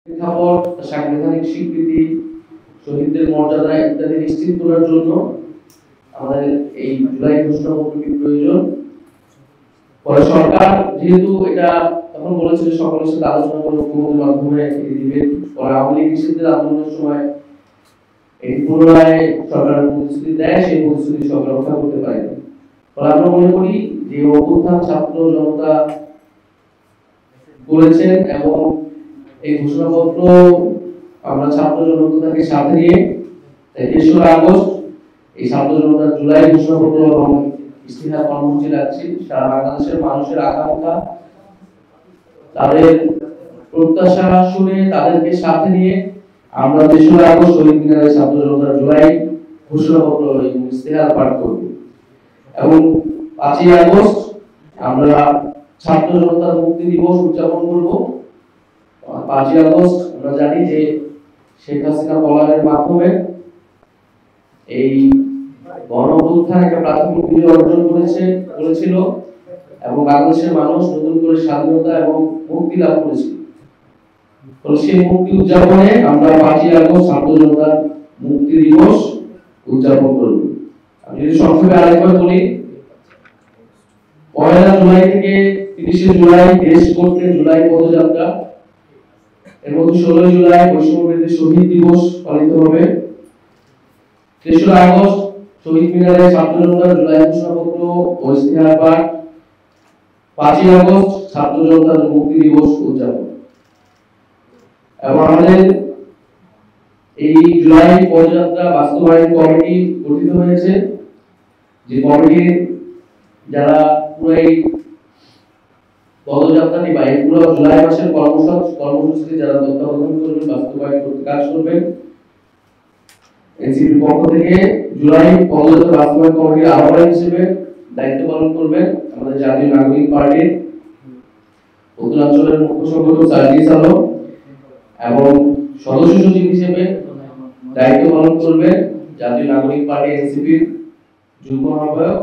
প্রেক্ষাপট, সাংবিধানিক স্বীকৃতি, শহীদদের মর্যাদা ইত্যাদি নিশ্চিত করার জন্য আমাদের এই জুলাই ঘোষণাপত্রটি প্রয়োজন। পরে সরকার যেহেতু এটা তখন বলেছিল সকলের সাথে আলোচনা করে ঐক্যমত্যের মাধ্যমে দিবে, পরে আওয়ামী লীগ নিষিদ্ধের আন্দোলনের সময় এই পুনরায় সরকারের প্রতিশ্রুতি দেয়, সেই প্রতিশ্রুতি সরকার রক্ষা করতে পারেনি। ফলে আমরা মনে করি যে অভ্যুত্থান ছাত্র জনতা করেছেন এবং এই ঘোষণাপত্র আমরা ছাত্র জনতাকে সাথে নিয়ে ৩রা আগস্ট এই ছাত্র জনতার জুলাই ঘোষণাপত্র এবং ইস্তিহার কর্মসূচি রাখছি। সারা বাংলাদেশের মানুষের আকাঙ্ক্ষা, তাদের প্রত্যাশা শুনে তাদেরকে সাথে নিয়ে আমরা ৩রা আগস্ট শহীদ মিনারে ছাত্র জনতার জুলাই ঘোষণাপত্র এবং ইস্তিহার পাঠ করব এবং ৫ই আগস্ট আমরা ছাত্র জনতার মুক্তি দিবস উদযাপন করব। ৫ই আগস্ট আমরা জানি যে শেখ হাসিনা পলায়নের মাধ্যমে এই গণঅভ্যুত্থান একটা প্রাথমিক বিজয় অর্জন করেছিল এবং বাংলাদেশের মানুষ নতুন করে স্বাধীনতা এবং মুক্তি লাভ করেছিল। ফলে সেই মুক্তি উদযাপনে আমরা ৫ই আগস্ট ছাত্র জনতার মুক্তি দিবস উদযাপন করব। আমি যদি সংক্ষেপে আরেকবার বলি, ১লা জুলাই থেকে ৩০শে জুলাই দেশ করতে জুলাই পদযাত্রা, এর মধ্যে ১৬ জুলাই বৈষম্যবিরোধী শহীদ দিবস পালিত হবে। ৩রা আগস্ট শহীদ মিনারে ছাত্র জনতার জুলাই ঘোষণাপত্র ও ইস্তিহার পাঠ, ৫ই আগস্ট ছাত্র জনতার মুক্তি দিবস উদযাপন। এবং আমাদের এই জুলাই পদযাত্রা বাস্তবায়ন কমিটি গঠিত হয়েছে, যে কমিটি যারা পুরো এই পদযাত্রাটি বা এই পুরো জুলাই মাসের কর্মসূচিতে যারা তত্ত্বাবধান করবেন, বাস্তবায়ন করতে কাজ করবেন। এনসিপির পক্ষ থেকে জুলাই পদযাত্রা বাস্তবায়ন কমিটির আহ্বায়ক হিসেবে দায়িত্ব পালন করবেন আমাদের জাতীয় নাগরিক পার্টির উত্তরাঞ্চলের মুখ্য সংগঠক সার্জিস আলম এবং সদস্য সচিব হিসেবে দায়িত্ব পালন করবেন জাতীয় নাগরিক পার্টি এনসিপির যুগ্ম আহ্বায়ক